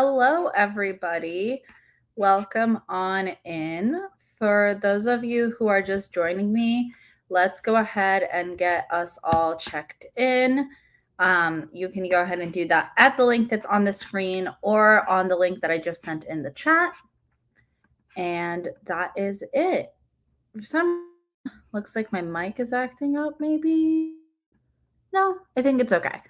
Hello, everybody. Welcome on in. For those of you who are just joining me, let's go ahead and get us all checked in. You can go ahead and do that at the link that's on the screen or on the link that I just sent in the chat. And that is it. For some looks like my mic is acting up, maybe. No, I think it's okay.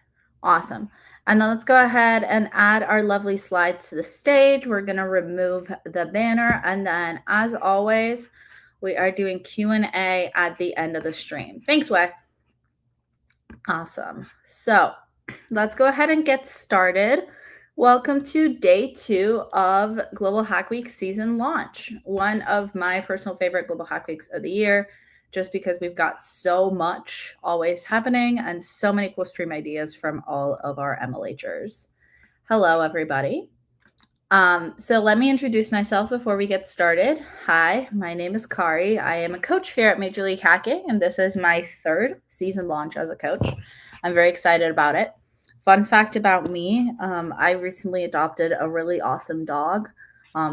Awesome. And then let's go ahead and add our lovely slides to the stage. We're going to remove the banner. And then as always, we are doing Q&A at the end of the stream. Thanks, Wei. Awesome. So let's go ahead and get started. Welcome to day 2 of Global Hack Week season launch. One of my personal favorite Global Hack Weeks of the year, just because we've got so much always happening and so many cool stream ideas from all of our MLHers. Hello, everybody. So let me introduce myself before we get started. Hi, my name is Kari. I am a coach here at Major League Hacking, and this is my 3rd season launch as a coach. I'm very excited about it. Fun fact about me, I recently adopted a really awesome dog.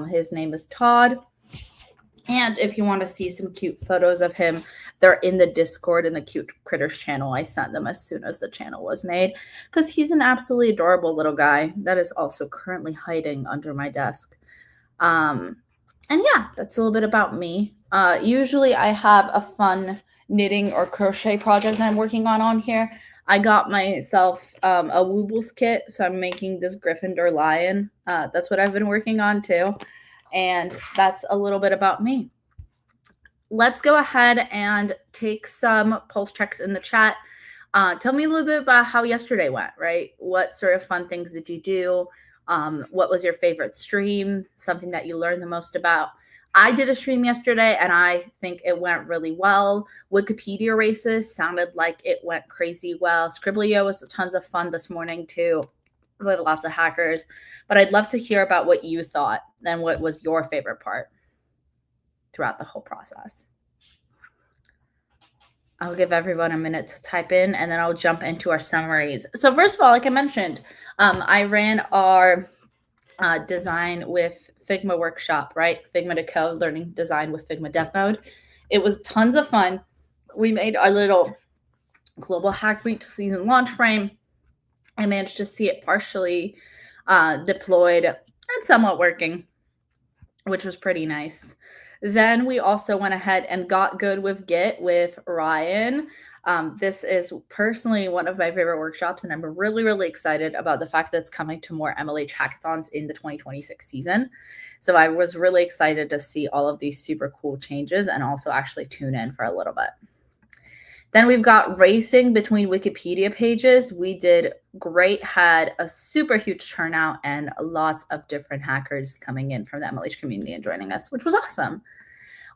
His name is Todd. And if you want to see some cute photos of him, they're in the Discord in the Cute Critters channel. I sent them as soon as the channel was made because he's an absolutely adorable little guy that is also currently hiding under my desk. And yeah, that's a little bit about me. Usually I have a fun knitting or crochet project that I'm working on here. I got myself a Woobles kit, so I'm making this Gryffindor lion. That's what I've been working on too. And that's a little bit about me. Let's go ahead and take some pulse checks in the chat. Tell me a little bit about how yesterday went, right? What sort of fun things did you do? What was your favorite stream? Something that you learned the most about? I did a stream yesterday, and I think it went really well. Wikipedia races sounded like it went crazy well. Scribblio was tons of fun this morning, too, with lots of hackers. But I'd love to hear about what you thought and what was your favorite part throughout the whole process. I'll give everyone a minute to type in, and then I'll jump into our summaries. So first of all, like I mentioned, I ran our design with Figma workshop, right? Figma to Code, learning design with Figma Dev Mode. It was tons of fun. We made our little Global Hack Week season launch frame. I managed to see it partially deployed and somewhat working, which was pretty nice. Then we also went ahead and got good with Git with Ryan. This is personally one of my favorite workshops, and I'm really, really excited about the fact that it's coming to more MLH hackathons in the 2026 season. So I was really excited to see all of these super cool changes and also actually tune in for a little bit. Then we've got racing between Wikipedia pages. We did great, had a super huge turnout and lots of different hackers coming in from the MLH community and joining us, which was awesome.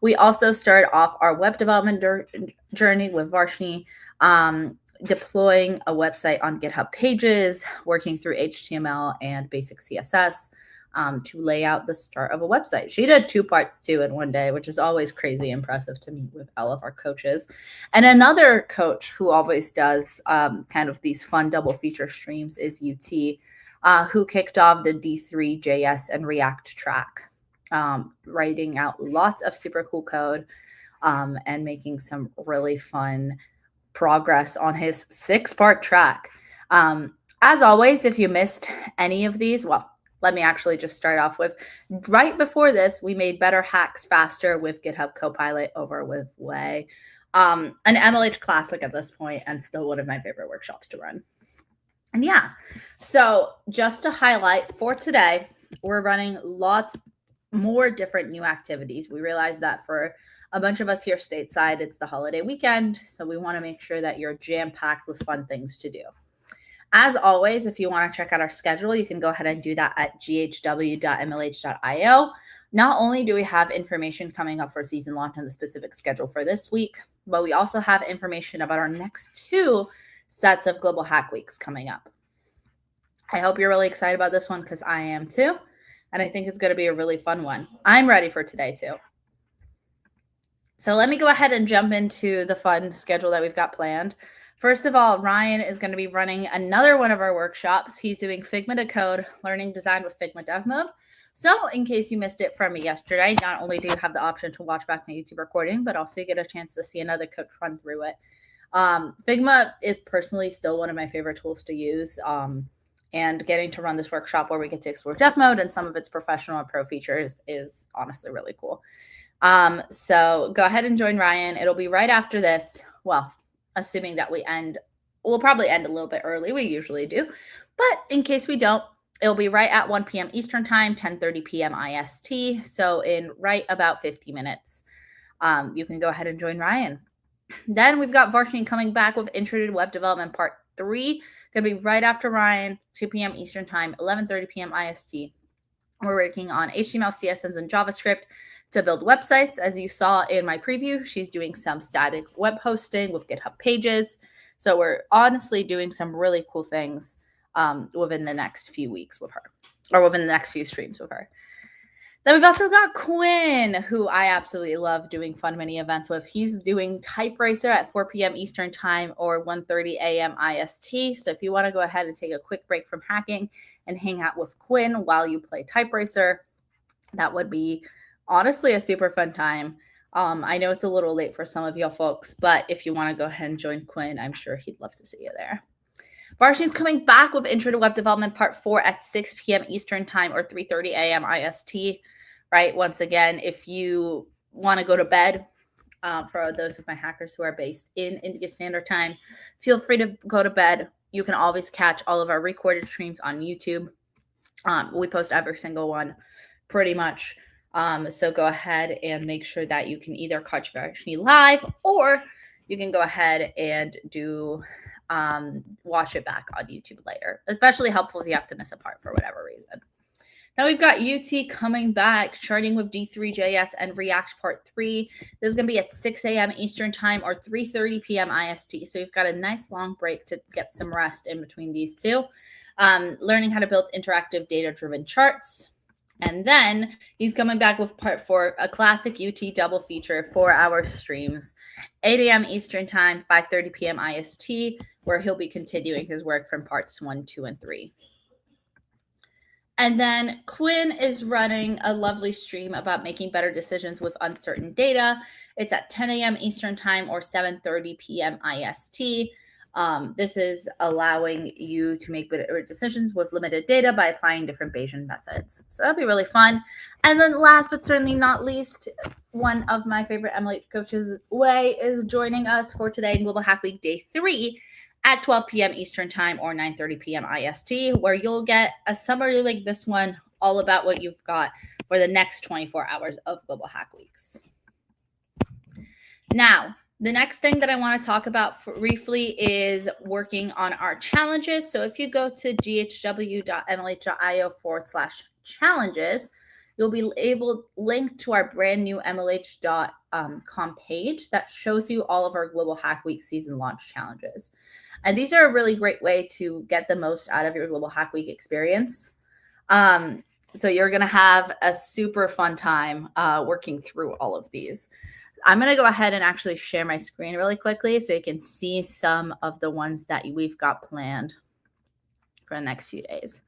We also started off our web development journey with Varshni, deploying a website on GitHub pages, working through HTML and basic CSS to lay out the start of a website. She did 2 parts too in one day, which is always crazy impressive to me with all of our coaches. And another coach who always does kind of these fun double feature streams is UT, who kicked off the D3.js and React track, writing out lots of super cool code and making some really fun progress on his 6-part track. As always, if you missed any of these, well, let me actually just start off with, right before this, we made better hacks faster with GitHub Copilot over with Wei. An MLH classic at this point and still one of my favorite workshops to run. And yeah, so just to highlight for today, we're running lots more different new activities. We realize that for a bunch of us here stateside, it's the holiday weekend, so we want to make sure that you're jam-packed with fun things to do. As always, if you want to check out our schedule, you can go ahead and do that at ghw.mlh.io. Not only do we have information coming up for season launch and the specific schedule for this week, but we also have information about our next 2 sets of Global Hack Weeks coming up. I hope you're really excited about this one because I am too, and I think it's going to be a really fun one. I'm ready for today too. So let me go ahead and jump into the fun schedule that we've got planned. First of all, Ryan is going to be running another one of our workshops. He's doing Figma to Code, learning design with Figma Dev Mode. So in case you missed it from me yesterday, not only do you have the option to watch back my YouTube recording, but also you get a chance to see another coach run through it. Figma is personally still one of my favorite tools to use. And getting to run this workshop where we get to explore Dev Mode and some of its professional and pro features is honestly really cool. So go ahead and join Ryan. It'll be right after this. Well, assuming that we'll probably end a little bit early. We usually do. But in case we don't, it'll be right at 1 p.m. Eastern time, 10:30 p.m. IST. So in right about 50 minutes, you can go ahead and join Ryan. Then we've got Varshini coming back with Intro to Web Development Part 3. Going to be right after Ryan, 2 p.m. Eastern time, 11:30 p.m. IST. We're working on HTML, CSS, and JavaScript to build websites. As you saw in my preview, she's doing some static web hosting with GitHub pages. So we're honestly doing some really cool things within the next few weeks with her, or within the next few streams with her. Then we've also got Quinn, who I absolutely love doing fun mini events with. He's doing Typeracer at 4 p.m. Eastern time or 1:30 a.m. IST. So if you want to go ahead and take a quick break from hacking and hang out with Quinn while you play Typeracer, that would be honestly a super fun time. I know it's a little late for some of y'all folks, but if you want to go ahead and join Quinn, I'm sure he'd love to see you there. Varshini's coming back with Intro to Web Development Part 4 at 6 p.m. Eastern time or 3:30 a.m. IST, right? Once again, if you want to go to bed, for those of my hackers who are based in India Standard Time, feel free to go to bed. You can always catch all of our recorded streams on YouTube. We post every single one pretty much. So go ahead and make sure that you can either catch Varshini live or you can go ahead and watch it back on YouTube later. Especially helpful if you have to miss a part for whatever reason. Now we've got UT coming back, starting with D3JS and React Part 3. This is going to be at 6 a.m. Eastern Time or 3:30 p.m. IST. So you've got a nice long break to get some rest in between these two. Learning how to build interactive data-driven charts. And then he's coming back with Part 4, a classic UT double feature, 4-hour streams, 8 a.m. Eastern Time, 5:30 p.m. IST, where he'll be continuing his work from Parts 1, 2, and 3. And then Quinn is running a lovely stream about making better decisions with uncertain data. It's at 10 a.m. Eastern Time or 7:30 p.m. IST. This is allowing you to make better decisions with limited data by applying different Bayesian methods. So that'll be really fun. And then last but certainly not least, one of my favorite MLH coaches, Wei, is joining us for today in Global Hack Week Day 3 at 12 p.m. Eastern Time or 9:30 p.m. IST, where you'll get a summary like this one, all about what you've got for the next 24 hours of Global Hack Weeks. Now, the next thing that I want to talk about briefly is working on our challenges. So if you go to ghw.mlh.io/challenges, you'll be able link to our brand new mlh.com page that shows you all of our Global Hack Week season launch challenges. And these are a really great way to get the most out of your Global Hack Week experience. So you're going to have a super fun time working through all of these. I'm going to go ahead and actually share my screen really quickly so you can see some of the ones that we've got planned for the next few days.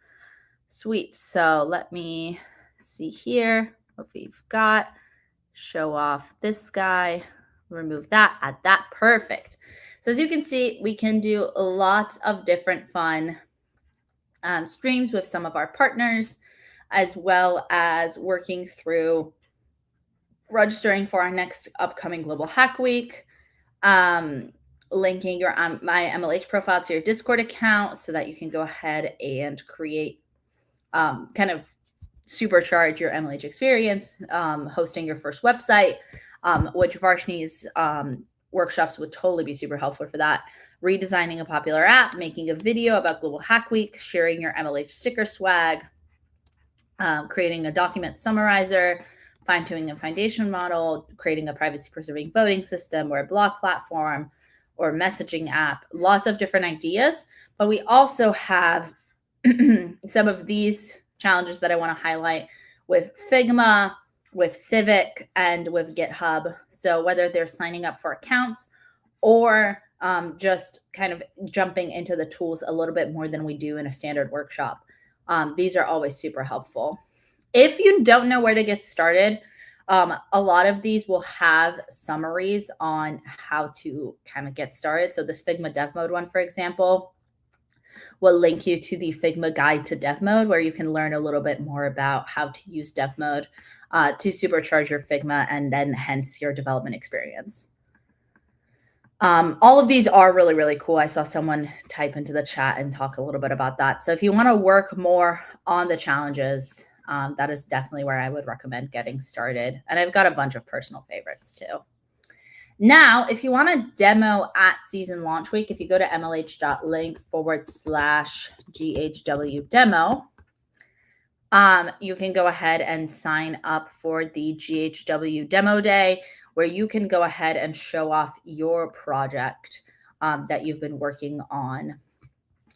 Sweet. So let me see here what we've got. Show off this guy. Remove that. Add that. Perfect. So as you can see, we can do lots of different fun streams with some of our partners, as well as working through registering for our next upcoming Global Hack Week, linking your my MLH profile to your Discord account so that you can go ahead and create, kind of supercharge your MLH experience, hosting your first website, which Varshini's workshops would totally be super helpful for that. Redesigning a popular app, making a video about Global Hack Week, sharing your MLH sticker swag, creating a document summarizer, fine-tuning a foundation model, creating a privacy-preserving voting system or a blog platform or messaging app, lots of different ideas. But we also have some of these challenges that I want to highlight with Figma, with Civic, and with GitHub. So whether they're signing up for accounts or just kind of jumping into the tools a little bit more than we do in a standard workshop. These are always super helpful. If you don't know where to get started, a lot of these will have summaries on how to kind of get started. So this Figma Dev Mode one, for example, will link you to the Figma Guide to Dev Mode, where you can learn a little bit more about how to use Dev Mode to supercharge your Figma and then hence your development experience. All of these are really, really cool. I saw someone type into the chat and talk a little bit about that. So if you want to work more on the challenges, that is definitely where I would recommend getting started. And I've got a bunch of personal favorites too. Now, if you want a demo at season launch week, if you go to mlh.link/GHW demo, you can go ahead and sign up for the GHW demo day, where you can go ahead and show off your project that you've been working on.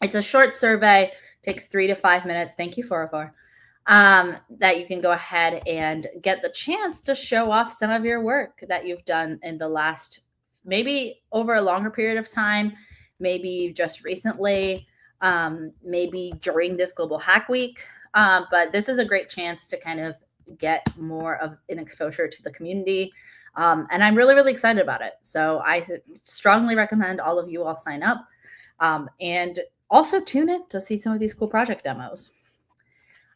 It's a short survey, takes 3 to 5 minutes. Thank you, 404. That you can go ahead and get the chance to show off some of your work that you've done in the last, maybe over a longer period of time, maybe just recently, maybe during this Global Hack Week. But this is a great chance to kind of get more of an exposure to the community. And I'm really, really excited about it. So I strongly recommend all of you all sign up and also tune in to see some of these cool project demos.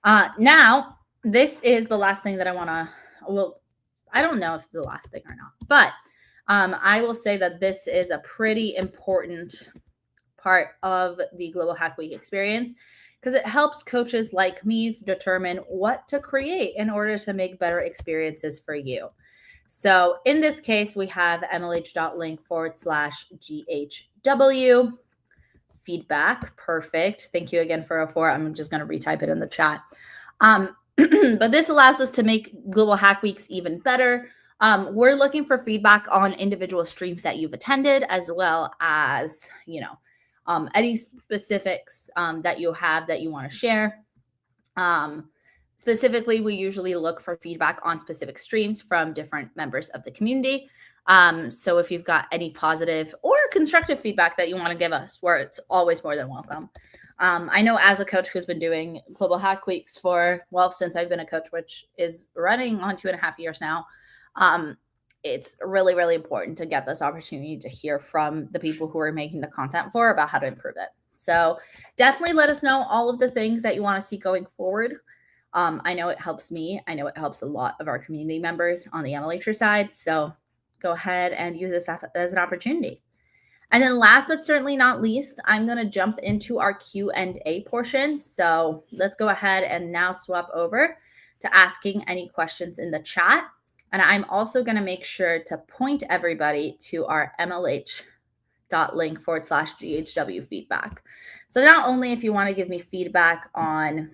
Now, this is the last thing that I want to, well, I don't know if it's the last thing or not, but I will say that this is a pretty important part of the Global Hack Week experience, because it helps coaches like me determine what to create in order to make better experiences for you. So in this case, we have mlh.link/GHW feedback. Perfect. Thank you again for 04. I'm just going to retype it in the chat. But this allows us to make Global Hack Weeks even better. We're looking for feedback on individual streams that you've attended, as well as, any specifics that you have that you want to share. Specifically, we usually look for feedback on specific streams from different members of the community. So if you've got any positive or constructive feedback that you want to give us, where it's always more than welcome. I know as a coach who's been doing Global Hack Weeks for, since I've been a coach, which is running on 2.5 years now, it's really, really important to get this opportunity to hear from the people who are making the content for about how to improve it. So definitely let us know all of the things that you want to see going forward. I know it helps me. I know it helps a lot of our community members on the MLHer side. So go ahead and use this as an opportunity. And then last but certainly not least, I'm going to jump into our Q&A portion. So let's go ahead and now swap over to asking any questions in the chat. And I'm also going to make sure to point everybody to our mlh.link/GHW feedback. So not only if you want to give me feedback on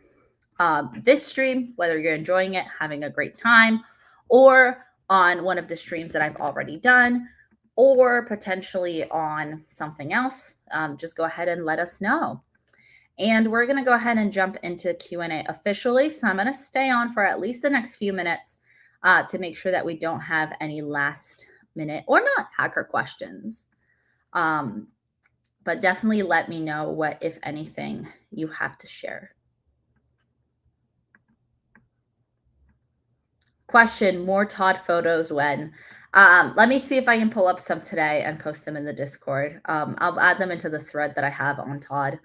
this stream, whether you're enjoying it, having a great time, or on one of the streams that I've already done, or potentially on something else, just go ahead and let us know. And we're going to go ahead and jump into Q&A officially. So I'm going to stay on for at least the next few minutes to make sure that we don't have any last minute or not hacker questions. But definitely let me know what, if anything, you have to share. Question, more Todd photos when? Let me see if I can pull up some today and post them in the Discord. I'll add them into the thread that I have on Todd.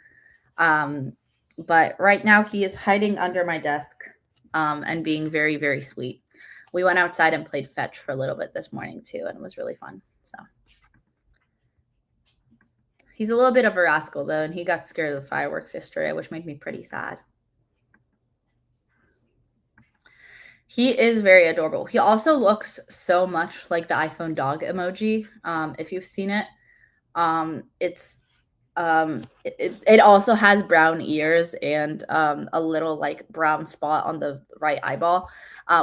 But right now he is hiding under my desk and being very, very sweet. We went outside and played fetch for a little bit this morning too, and it was really fun. So he's a little bit of a rascal though, and he got scared of the fireworks yesterday, which made me pretty sad. He is very adorable. He also looks so much like the iPhone dog emoji. If you've seen it, it also has brown ears and a little like brown spot on the right eyeball,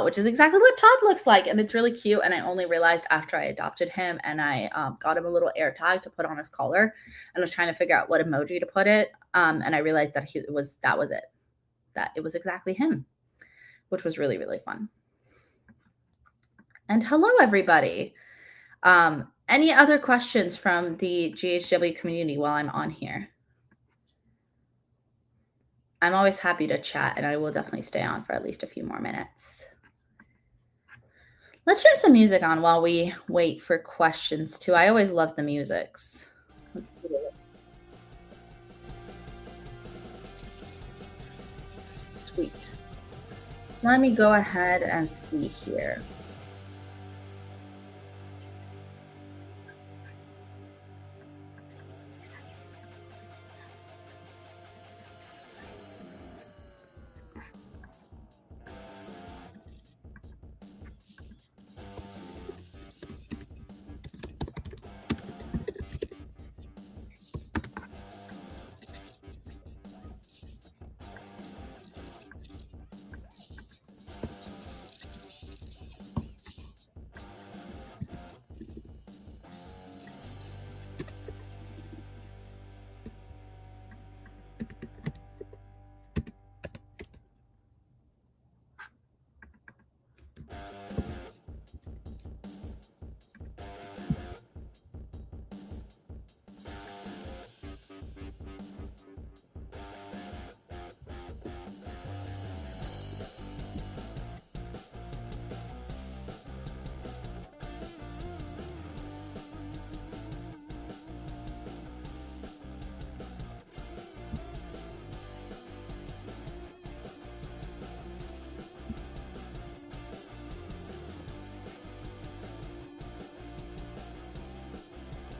which is exactly what Todd looks like. And it's really cute. And I only realized after I adopted him and I got him a little air tag to put on his collar, and was trying to figure out what emoji to put it. And I realized that that was it, that it was exactly him, which was really, really fun. And hello, everybody. Any other questions from the GHW community while I'm on here? I'm always happy to chat, and I will definitely stay on for at least a few more minutes. Let's turn some music on while we wait for questions too. I always love the musics. Let's do it. Sweet. Let me go ahead and see here.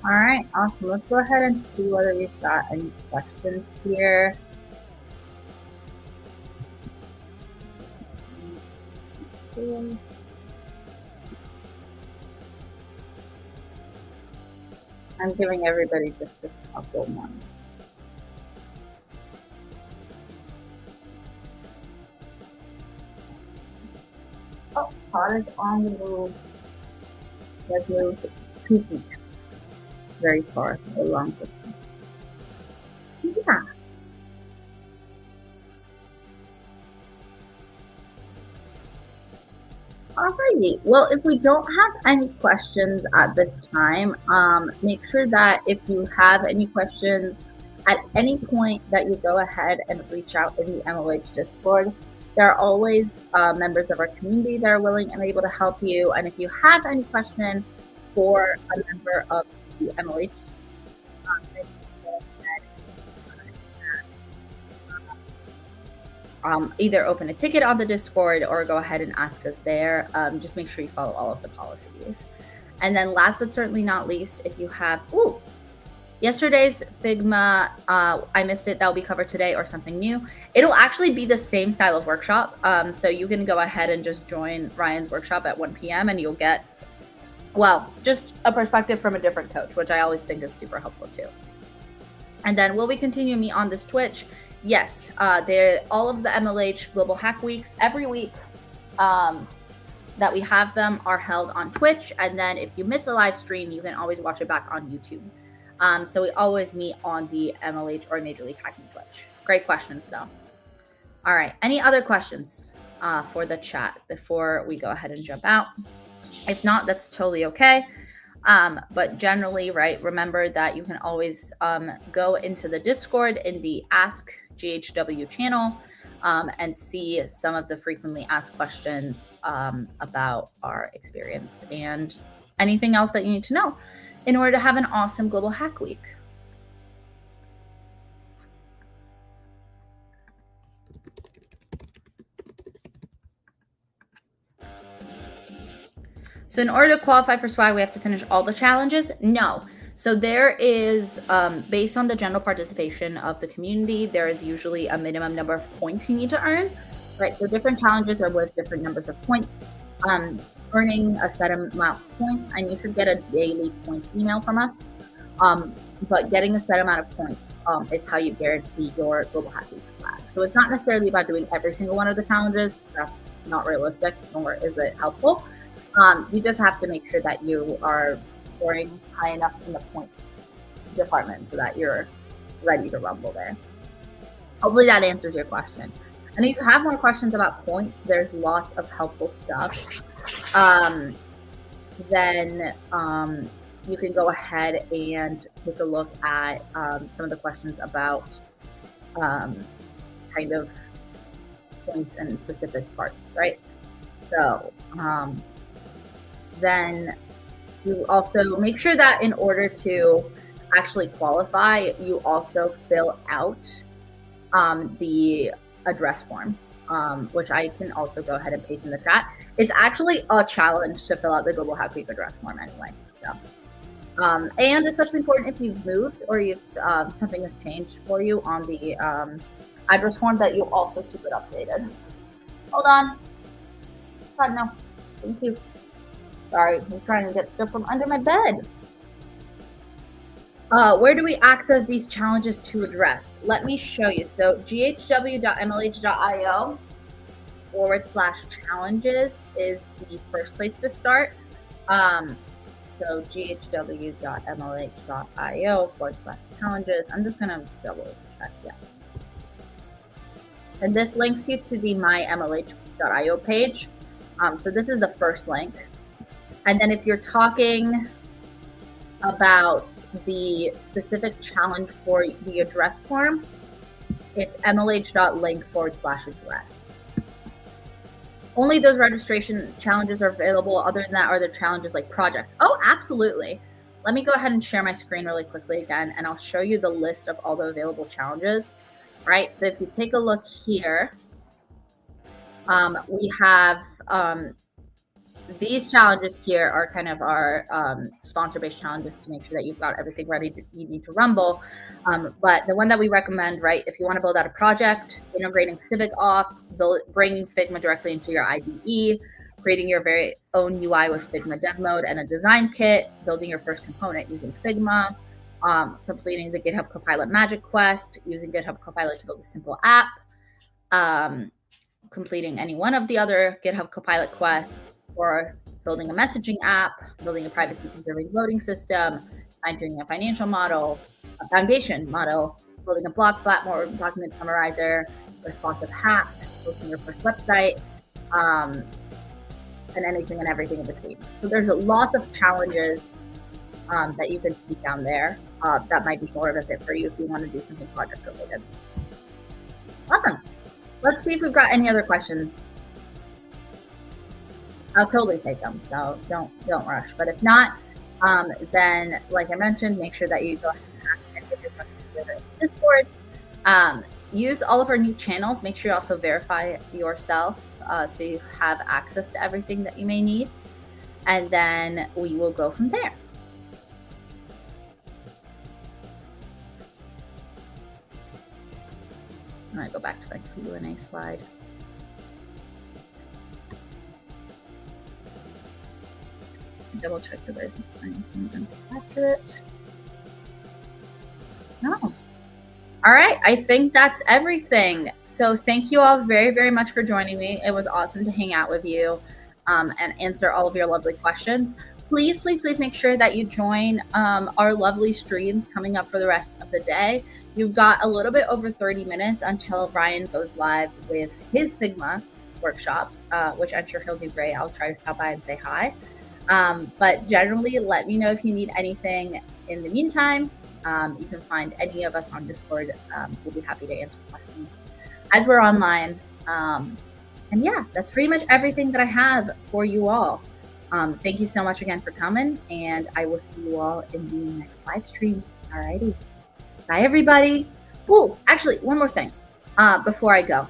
All right, awesome. Let's go ahead and see whether we've got any questions here. I'm giving everybody just a couple more. Oh, Todd is on the move. He has moved 2 feet. Very far, a long distance. Yeah. Alrighty. Well, if we don't have any questions at this time, make sure that if you have any questions at any point that you go ahead and reach out in the MLH Discord. There are always members of our community that are willing and able to help you. And if you have any question for a member of the MLH, either open a ticket on the Discord or go ahead and ask us there. Just make sure you follow all of the policies. And then last but certainly not least, if you have, yesterday's Figma, I missed it, that will be covered today or something new. It'll actually be the same style of workshop. So you can go ahead and just join Ryan's workshop at 1 p.m. and you'll get, well, just a perspective from a different coach, which I always think is super helpful too. And then will we continue to meet on this Twitch? Yes, all of the MLH Global Hack Weeks every week that we have them are held on Twitch. And then if you miss a live stream, you can always watch it back on YouTube. So we always meet on the MLH or Major League Hacking Twitch. Great questions though. All right, any other questions for the chat before we go ahead and jump out? If not, that's totally okay. But generally, right, remember that you can always go into the Discord in the Ask GHW channel and see some of the frequently asked questions about our experience and anything else that you need to know in order to have an awesome Global Hack Week. So in order to qualify for swag, we have to finish all the challenges? No. So there is, based on the general participation of the community, there is usually a minimum number of points you need to earn, right? So different challenges are with different numbers of points. Earning a set amount of points, and you should get a daily points email from us. But getting a set amount of points is how you guarantee your Global Hack Week swag. So it's not necessarily about doing every single one of the challenges. That's not realistic, nor is it helpful. You just have to make sure that you are scoring high enough in the points department so that you're ready to rumble there. Hopefully that answers your question. And if you have more questions about points, there's lots of helpful stuff. Then you can go ahead and take a look at some of the questions about kind of points and specific parts, right? So then you also make sure that in order to actually qualify, you also fill out the address form, which I can also go ahead and paste in the chat. It's actually a challenge to fill out the Global Hack Week address form anyway. So, and especially important if you've moved or if something has changed for you on the address form, that you also keep it updated. Hold on. God, no. Thank you. Sorry, he's trying to get stuff from under my bed. Where do we access these challenges to address? Let me show you. So ghw.mlh.io/challenges is the first place to start. So ghw.mlh.io/challenges. I'm just going to double check. Yes. And this links you to the mymlh.io page. So this is the first link. And then if you're talking about the specific challenge for the address form, it's mlh.link/address. Only those registration challenges are available. Other than that, are there challenges like projects? Oh, absolutely. Let me go ahead and share my screen really quickly again, and I'll show you the list of all the available challenges. Right. So if you take a look here, we have these challenges here are kind of our sponsor-based challenges to make sure that you've got everything ready you need to rumble. But the one that we recommend, right, if you want to build out a project, integrating Civic Auth, bringing Figma directly into your IDE, creating your very own UI with Figma Dev Mode and a design kit, building your first component using Figma, completing the GitHub Copilot Magic Quest, using GitHub Copilot to build a simple app, completing any one of the other GitHub Copilot quests, or building a messaging app, building a privacy preserving voting system, fine-tuning a financial model, a foundation model, building a blog platform, document summarizer, responsive hack, hosting your first website, and anything and everything in between. So there's lots of challenges that you can see down there. That might be more of a fit for you if you want to do something project related. Awesome. Let's see if we've got any other questions. I'll totally take them, so don't rush. But if not, then like I mentioned, make sure that you go ahead and ask any of your questions in Discord. Use all of our new channels. Make sure you also verify yourself so you have access to everything that you may need, and then we will go from there. I'm gonna go back to my Q&A slide. Double check that there's anything accurate. No. All right. I think that's everything. So thank you all very, very much for joining me. It was awesome to hang out with you and answer all of your lovely questions. Please, please, please make sure that you join our lovely streams coming up for the rest of the day. You've got a little bit over 30 minutes until Ryan goes live with his Figma workshop, which I'm sure he'll do great. I'll try to stop by and say hi. But generally, let me know if you need anything in the meantime. You can find any of us on Discord. We'll be happy to answer questions as we're online. And yeah, that's pretty much everything that I have for you all. Thank you so much again for coming, and I will see you all in the next live stream. Alrighty. Bye, everybody. Oh, actually, one more thing before I go.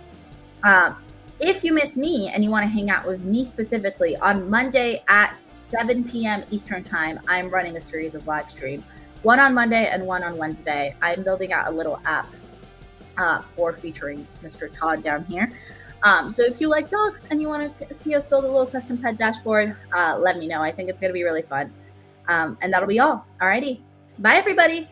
If you miss me and you want to hang out with me specifically, on Monday at 7 p.m. Eastern Time, I'm running a series of live streams, one on Monday and one on Wednesday. I'm building out a little app for featuring Mr. Todd down here. So if you like dogs and you want to see us build a little custom pet dashboard, let me know. I think it's going to be really fun. And that'll be all. Alrighty. Bye, everybody.